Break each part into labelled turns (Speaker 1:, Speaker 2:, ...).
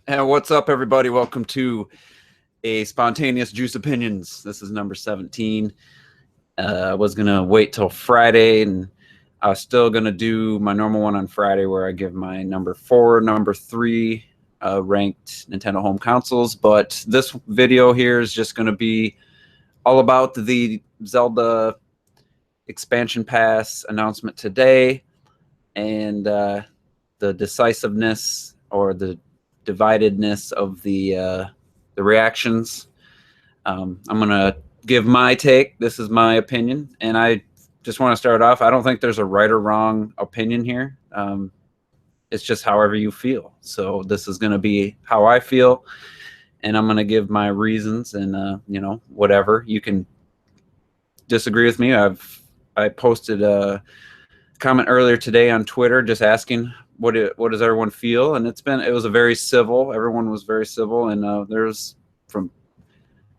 Speaker 1: And what's up, everybody? Welcome to a Spontaneous Juice Opinions. This is number 17. I was going to wait till Friday, and I was still going to do my normal one on Friday where I give my number 4, number 3 ranked Nintendo home consoles. But this video here is just going to be all about the Zelda expansion pass announcement today and the decisiveness or the dividedness of the reactions. I'm gonna give my take. This is my opinion, and I just want to start off. I don't think there's a right or wrong opinion here. It's just however you feel. So this is gonna be how I feel, and I'm gonna give my reasons, and whatever. You can disagree with me. I posted a comment earlier today on Twitter just asking what does everyone feel, and it was a very civil. Everyone was very civil, and there's from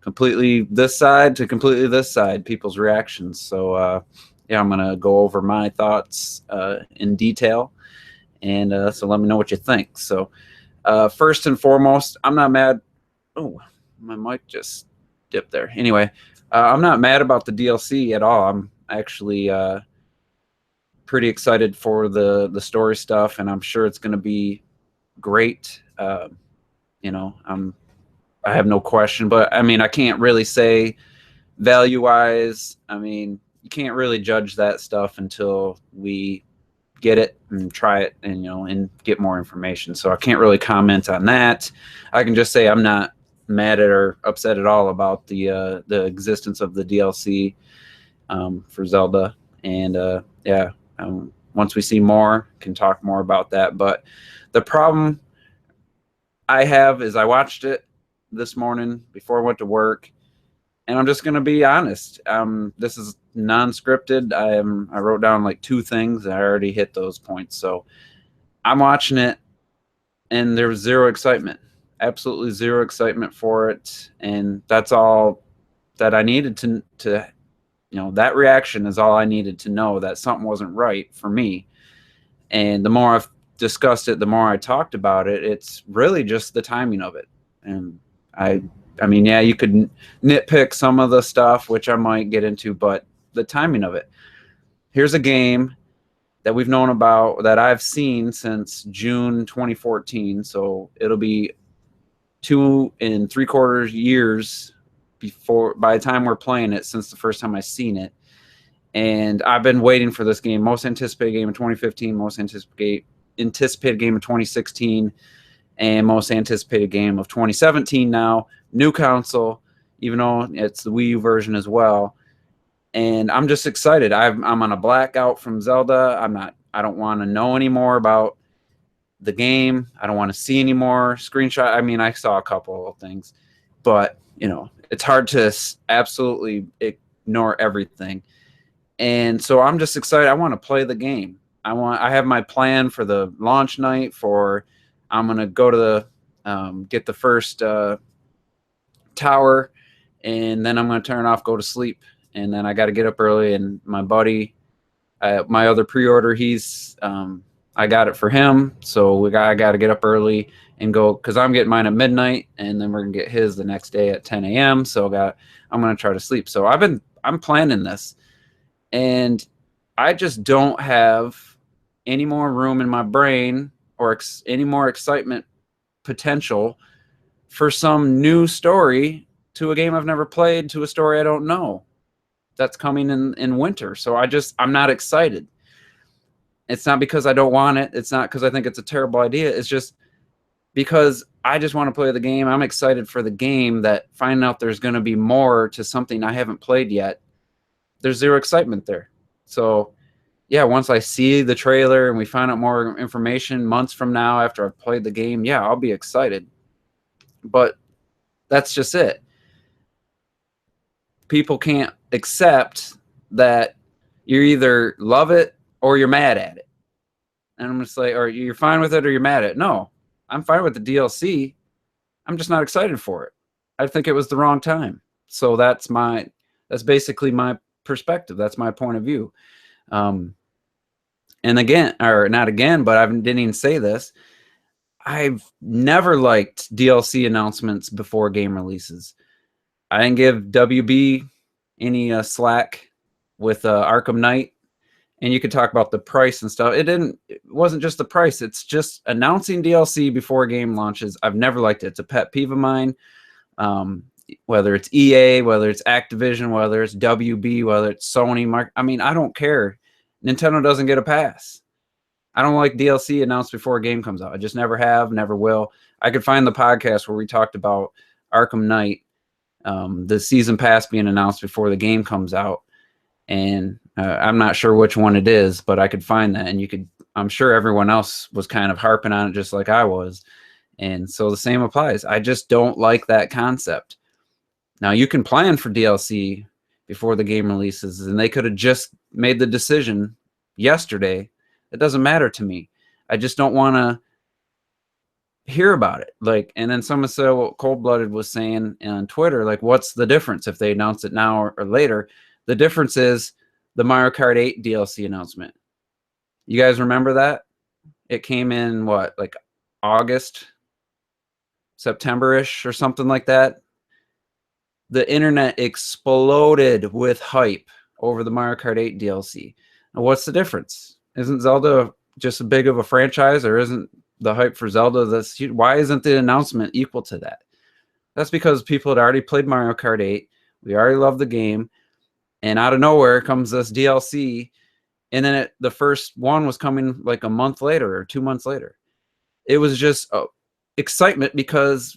Speaker 1: completely this side to completely this side people's reactions. So yeah, I'm gonna go over my thoughts in detail, and so let me know what you think. So first and foremost, I'm not mad. Oh, my mic just dipped there. Anyway, I'm not mad about the DLC at all. I'm actually pretty excited for the story stuff, and I'm sure it's going to be great. I have no question, but I mean, I can't really say value wise. I mean, you can't really judge that stuff until we get it and try it, and get more information. So I can't really comment on that. I can just say I'm not mad at or upset at all about the existence of the DLC for Zelda, and yeah. Once we see more, can talk more about that. But the problem I have is I watched it this morning before I went to work, and I'm just going to be honest. This is non-scripted. I wrote down like 2 things, and I already hit those points. So I'm watching it, and there was zero excitement, absolutely zero excitement for it, and that's all that I needed to that reaction is all I needed to know that something wasn't right for me. And the more I've discussed it, the more I talked about it, it's really just the timing of it. And I mean, yeah, you could nitpick some of the stuff, which I might get into, but the timing of it. Here's a game that we've known about, that I've seen since June 2014. So it'll be 2 3/4 years by the time we're playing it since the first time I seen it. And I've been waiting for this game. Most anticipated game of 2015, most anticipated game of 2016, and most anticipated game of 2017 now. New console, even though it's the Wii U version as well. And I'm just excited. I'm on a blackout from Zelda. I don't want to know any more about the game. I don't want to see any more screenshot. I mean, I saw a couple of things, but it's hard to absolutely ignore everything. And so I'm just excited. I want to play the game. I have my plan for the launch night I'm going to go to the get the first tower, and then I'm going to turn off, go to sleep. And then I got to get up early, and my buddy, my other pre-order, I got it for him. So I got to get up early and go, because I'm getting mine at midnight, and then we're gonna get his the next day at 10 a.m. So I'm gonna try to sleep. So I'm planning this, and I just don't have any more room in my brain or any more excitement potential for some new story to a game I've never played, to a story I don't know that's coming in winter. So I'm not excited. It's not because I don't want it. It's not because I think it's a terrible idea. It's just because I just want to play the game. I'm excited for the game, that finding out there's going to be more to something I haven't played yet. There's zero excitement there. So yeah, once I see the trailer and we find out more information months from now after I've played the game, yeah, I'll be excited. But that's just it. People can't accept that you either love it or you're mad at it. And I'm just like, or you're fine with it or you're mad at it. No, I'm fine with the DLC. I'm just not excited for it. I think it was the wrong time. So that's basically my perspective. That's my point of view. And again, or not again, but I didn't even say this. I've never liked DLC announcements before game releases. I didn't give WB any slack with Arkham Knight, and you could talk about the price and stuff. It wasn't just the price. It's just announcing DLC before a game launches. I've never liked it. It's a pet peeve of mine. Um, whether it's EA, whether it's Activision, whether it's WB, whether it's Sony, I mean, I don't care. Nintendo doesn't get a pass. I don't like DLC announced before a game comes out. I just never have, never will. I could find the podcast where we talked about Arkham Knight, the season pass being announced before the game comes out. And I'm not sure which one it is, but I could find that. And I'm sure everyone else was kind of harping on it just like I was. And so the same applies. I just don't like that concept. Now, you can plan for DLC before the game releases, and they could have just made the decision yesterday. It doesn't matter to me. I just don't want to hear about it. Like, and then someone said what Cold Blooded was saying on Twitter, like, what's the difference if they announce it now or later? The difference is the Mario Kart 8 DLC announcement. You guys remember that? It came in what, like August, September-ish or something like that. The internet exploded with hype over the Mario Kart 8 DLC. Now, what's the difference? Isn't Zelda just as big of a franchise, or isn't the hype for Zelda that's huge? Why isn't the announcement equal to that? That's because people had already played Mario Kart 8. We already love the game. And out of nowhere comes this DLC. And then the first one was coming like a month later or 2 months later. It was just excitement because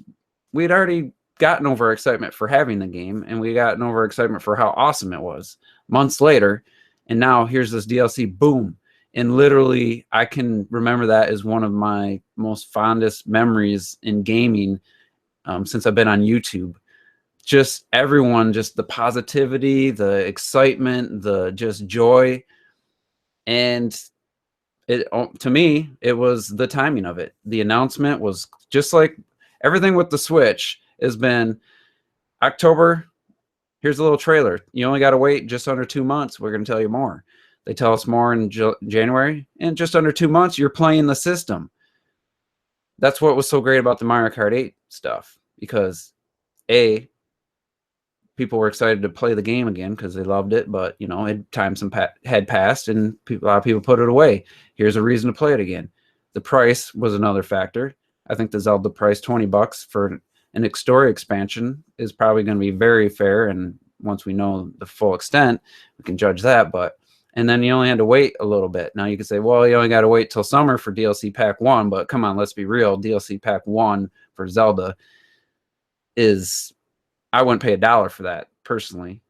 Speaker 1: we'd already gotten over excitement for having the game, and we gotten over excitement for how awesome it was months later. And now here's this DLC, boom. And literally, I can remember that as one of my most fondest memories in gaming since I've been on YouTube. Just everyone, just the positivity, the excitement, the just joy. And it, to me, it was the timing of it. The announcement was just like everything with the Switch has been October. Here's a little trailer. You only got to wait just under 2 months. We're going to tell you more. They tell us more in January. In just under 2 months, you're playing the system. That's what was so great about the Mario Kart 8 stuff. Because, A, people were excited to play the game again because they loved it. But, you know, time had passed, and a lot of people put it away. Here's a reason to play it again. The price was another factor. I think the Zelda price, $20 for an story expansion, is probably going to be very fair, and once we know the full extent, we can judge that. But and then you only had to wait a little bit. Now you could say, well, you only got to wait till summer for DLC Pack 1, but come on, let's be real. DLC Pack 1 for Zelda is, I wouldn't pay $1 for that personally.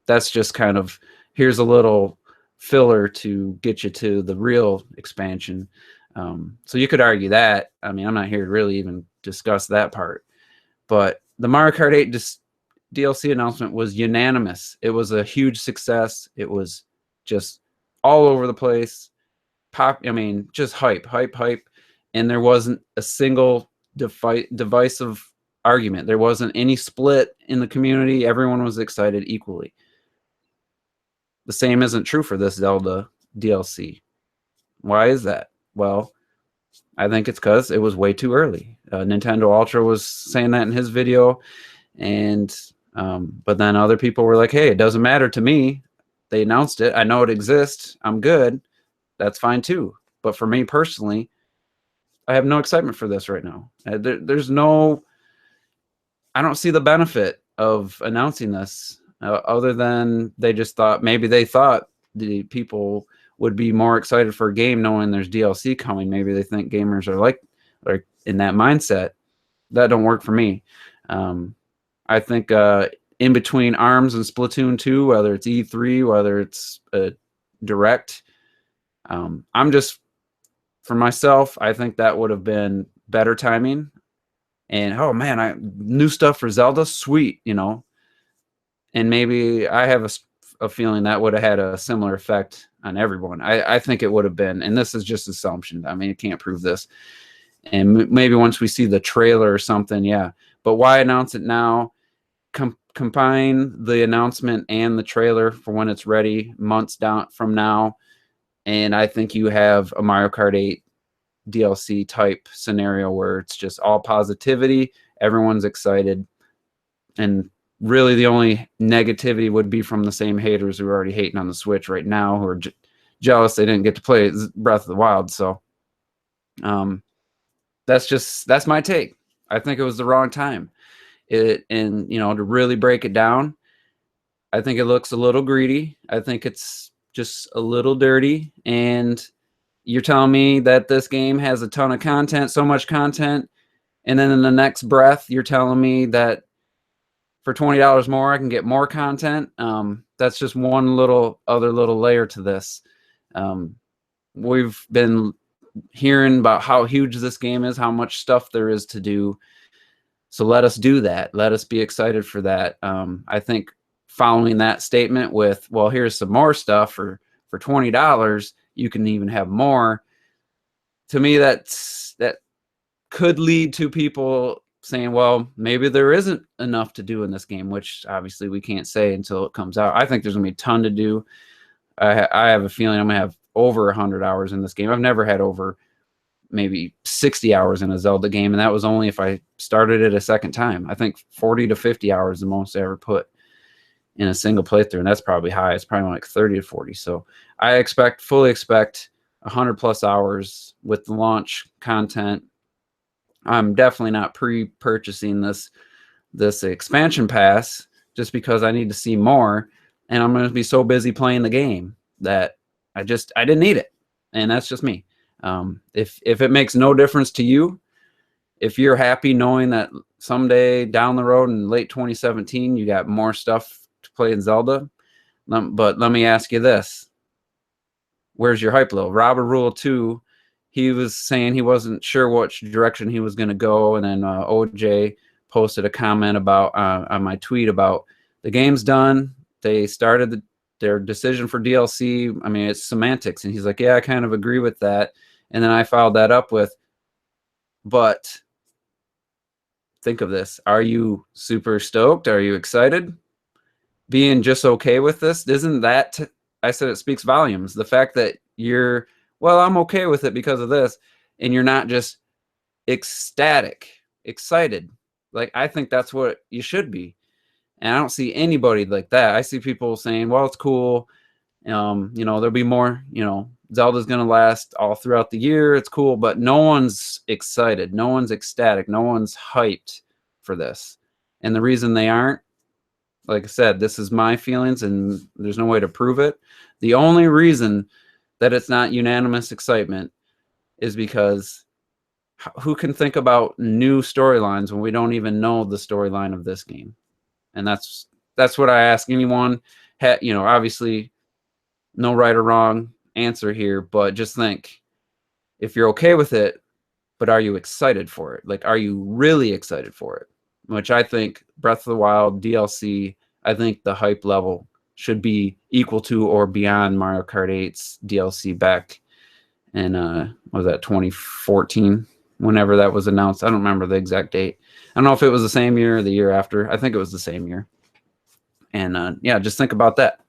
Speaker 1: That's just kind of, here's a little filler to get you to the real expansion. So you could argue that. I mean, I'm not here to really even discuss that part. But the Mario Kart 8 DLC announcement was unanimous. It was a huge success. It was just all over the place. Just hype. And there wasn't a single divisive argument. There wasn't any split in the community. Everyone was excited equally. The same isn't true for this Zelda DLC. Why is that? Well, I think it's because it was way too early. Nintendo Ultra was saying that in his video, and but then other people were like, hey, it doesn't matter to me. They announced it. I know it exists. I'm good. That's fine too. But for me personally, I have no excitement for this right now. There's no, I don't see the benefit of announcing this other than maybe they thought the people would be more excited for a game knowing there's DLC coming. Maybe they think gamers are like in that mindset. That don't work for me. I think in between ARMS and Splatoon 2, whether it's E3, whether it's a Direct, I'm just, for myself, I think that would have been better timing. And, oh man, new stuff for Zelda, sweet, you know. And maybe I have a feeling that would have had a similar effect on everyone. I think it would have been, and this is just assumption. I mean, you can't prove this. And maybe once we see the trailer or something, yeah. But why announce it now? Combine the announcement and the trailer for when it's ready months down from now, and I think you have a Mario Kart 8 DLC type scenario where it's just all positivity, everyone's excited, and really the only negativity would be from the same haters who are already hating on the Switch right now, who are jealous they didn't get to play Breath of the Wild. So that's my take. I think it was the wrong time. And to really break it down, I think it looks a little greedy. I think it's just a little dirty. And you're telling me that this game has a ton of content, so much content, and then in the next breath, you're telling me that for $20 more, I can get more content. That's just one other little layer to this. We've been hearing about how huge this game is, how much stuff there is to do. So let us do that. Let us be excited for that. I think following that statement with, well, here's some more stuff for $20, you can even have more. To me, that could lead to people saying, well, maybe there isn't enough to do in this game, which obviously we can't say until it comes out. I think there's going to be a ton to do. I have a feeling I'm going to have over 100 hours in this game. I've never had over maybe 60 hours in a Zelda game, and that was only if I started it a second time. I think 40 to 50 hours the most I ever put in a single playthrough, and that's probably high. It's probably like 30 to 40. So I fully expect 100 plus hours with the launch content. I'm definitely not pre-purchasing this expansion pass just because I need to see more, and I'm going to be so busy playing the game that I didn't need it, and that's just me. If it makes no difference to you, if you're happy knowing that someday down the road in late 2017 you got more stuff to play in Zelda, but let me ask you this: where's your hype level? Robert Rule 2, he was saying he wasn't sure which direction he was going to go, and then OJ posted a comment about on my tweet about the game's done. They started their decision for DLC. I mean, it's semantics, and he's like, yeah, I kind of agree with that. And then I followed that up with, but think of this: are you super stoked? Are you excited? Being just okay with this, isn't that? I said it speaks volumes. The fact that you're, well, I'm okay with it because of this, and you're not just ecstatic, excited. Like, I think that's what you should be. And I don't see anybody like that. I see people saying, well, it's cool. There'll be more, Zelda's going to last all throughout the year. It's cool, but no one's excited. No one's ecstatic. No one's hyped for this. And the reason they aren't, like I said, this is my feelings and there's no way to prove it. The only reason that it's not unanimous excitement is because who can think about new storylines when we don't even know the storyline of this game? And that's what I ask anyone. Obviously no right or wrong answer here, but just think, if you're okay with it, but are you excited for it? Like, are you really excited for it? Which I think Breath of the Wild DLC, I think the hype level should be equal to or beyond Mario Kart 8's DLC back in, what was that, 2014? Whenever that was announced. I don't remember the exact date. I don't know if it was the same year or the year after. I think it was the same year. And just think about that.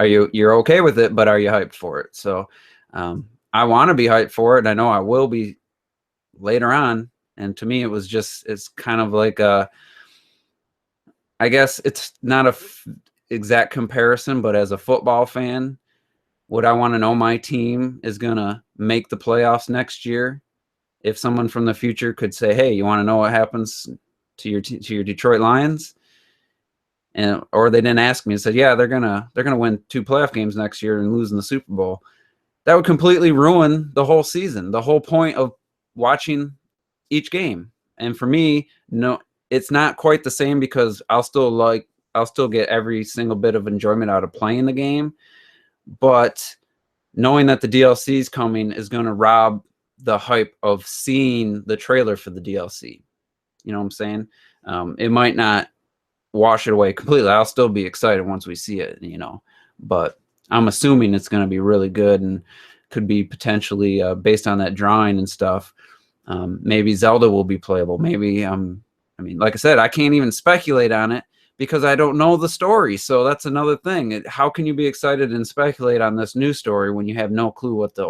Speaker 1: You're okay with it, but are you hyped for it? So I want to be hyped for it, and I know I will be later on. And to me, it's kind of like I guess it's not a exact comparison, but as a football fan, would I want to know my team is going to make the playoffs next year? If someone from the future could say, hey, you want to know what happens to your Detroit Lions? Or they didn't ask me and said, yeah, they're gonna win 2 playoff games next year and lose in the Super Bowl. That would completely ruin the whole season, the whole point of watching each game. And for me, no, it's not quite the same because I'll still get every single bit of enjoyment out of playing the game. But knowing that the DLC is coming is going to rob the hype of seeing the trailer for the DLC. You know what I'm saying? It might not wash it away completely. I'll still be excited once we see it, but I'm assuming it's going to be really good and could be potentially based on that drawing and stuff. Maybe Zelda will be playable. Maybe, like I said, I can't even speculate on it because I don't know the story. So that's another thing. How can you be excited and speculate on this new story when you have no clue what the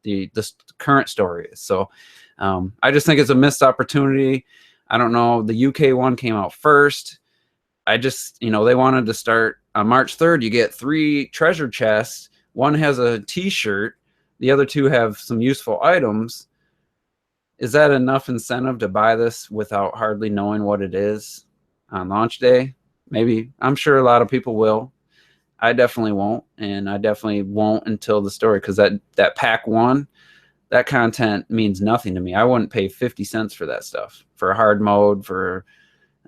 Speaker 1: the current story is. So I just think it's a missed opportunity. I don't know. The UK one came out first. I just, they wanted to start on March 3rd. You get 3 treasure chests. One has a T-shirt. The other 2 have some useful items. Is that enough incentive to buy this without hardly knowing what it is on launch day? Maybe. I'm sure a lot of people will. I definitely won't, and I definitely won't until the story, because that pack 1, that content means nothing to me. I wouldn't pay 50 cents for that stuff, for a hard mode, for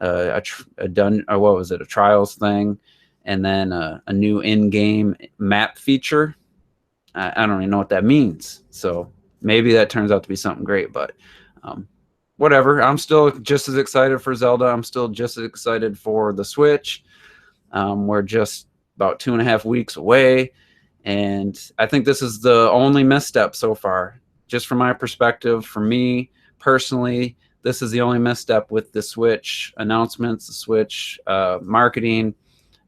Speaker 1: a trials thing, and then a new in-game map feature. I don't even know what that means. So maybe that turns out to be something great, but whatever. I'm still just as excited for Zelda. I'm still just as excited for the Switch. We're just about 2.5 weeks away, and I think this is the only misstep so far. Just from my perspective, for me personally, this is the only misstep with the Switch announcements, the Switch marketing.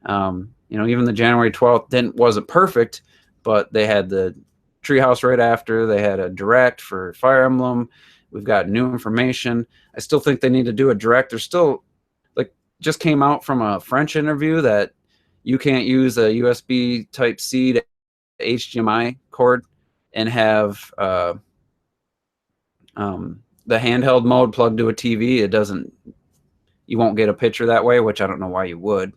Speaker 1: Even the January 12th wasn't perfect, but they had the Treehouse right after. They had a direct for Fire Emblem. We've got new information. I still think they need to do a direct. There's still, just came out from a French interview that you can't use a USB Type-C to HDMI cord and have the handheld mode plugged to a TV. You won't get a picture that way, which I don't know why you would.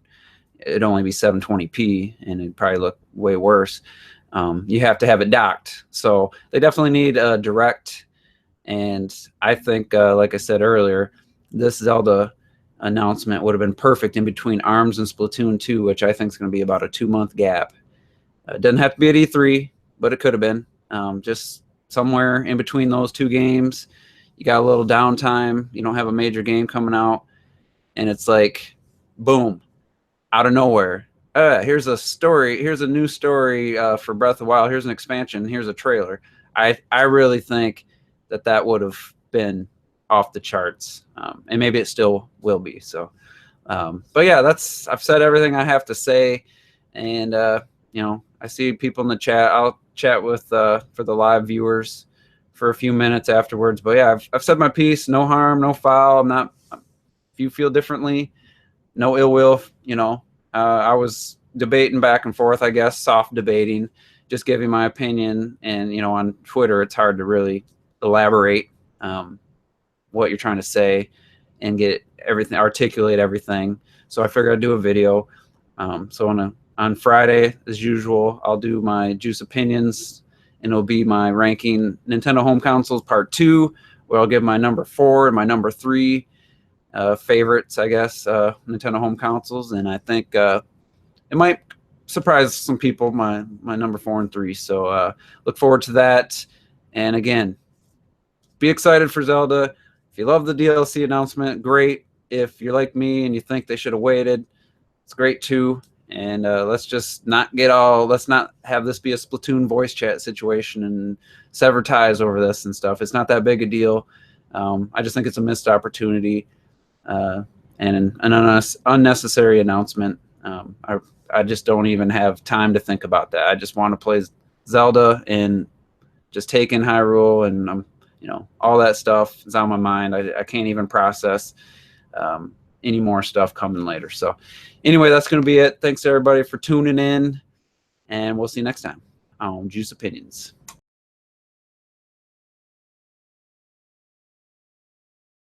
Speaker 1: It'd only be 720p, and it'd probably look way worse. You have to have it docked. So they definitely need a direct. And I think, like I said earlier, this Zelda announcement would have been perfect in between ARMS and Splatoon 2, which I think is going to be about a 2-month gap. It doesn't have to be at E3, but it could have been. Just somewhere in between those 2 games. You got a little downtime. You don't have a major game coming out. And it's like, boom, out of nowhere. Here's a story. Here's a new story for Breath of the Wild. Here's an expansion. Here's a trailer. I really think that would have been off the charts, and maybe it still will be. So, but yeah, I've said everything I have to say, and I see people in the chat. I'll chat with for the live viewers for a few minutes afterwards. But yeah, I've said my piece. No harm, no foul. I'm not. If you feel differently, no ill will. I was debating back and forth, I guess, soft debating, just giving my opinion. And on Twitter, it's hard to really elaborate what you're trying to say and articulate everything. So I figured I'd do a video. So on Friday, as usual, I'll do my Juice Opinions, and it'll be my ranking Nintendo Home Consoles Part 2, where I'll give my number 4 and my number 3 favorites, I guess, Nintendo Home Consoles. And I think it might surprise some people, my number 4 and 3. So look forward to that. And again, be excited for Zelda. If you love the DLC announcement, great. If you're like me and you think they should have waited, it's great too. And let's not have this be a Splatoon voice chat situation and sever ties over this and stuff. It's not that big a deal. I just think it's a missed opportunity and an unnecessary announcement. I just don't even have time to think about that. I just want to play Zelda and just take in Hyrule, and all that stuff is on my mind. I can't even process any more stuff coming later. So anyway, that's going to be it. Thanks everybody for tuning in, and we'll see you next time on Juice Opinions.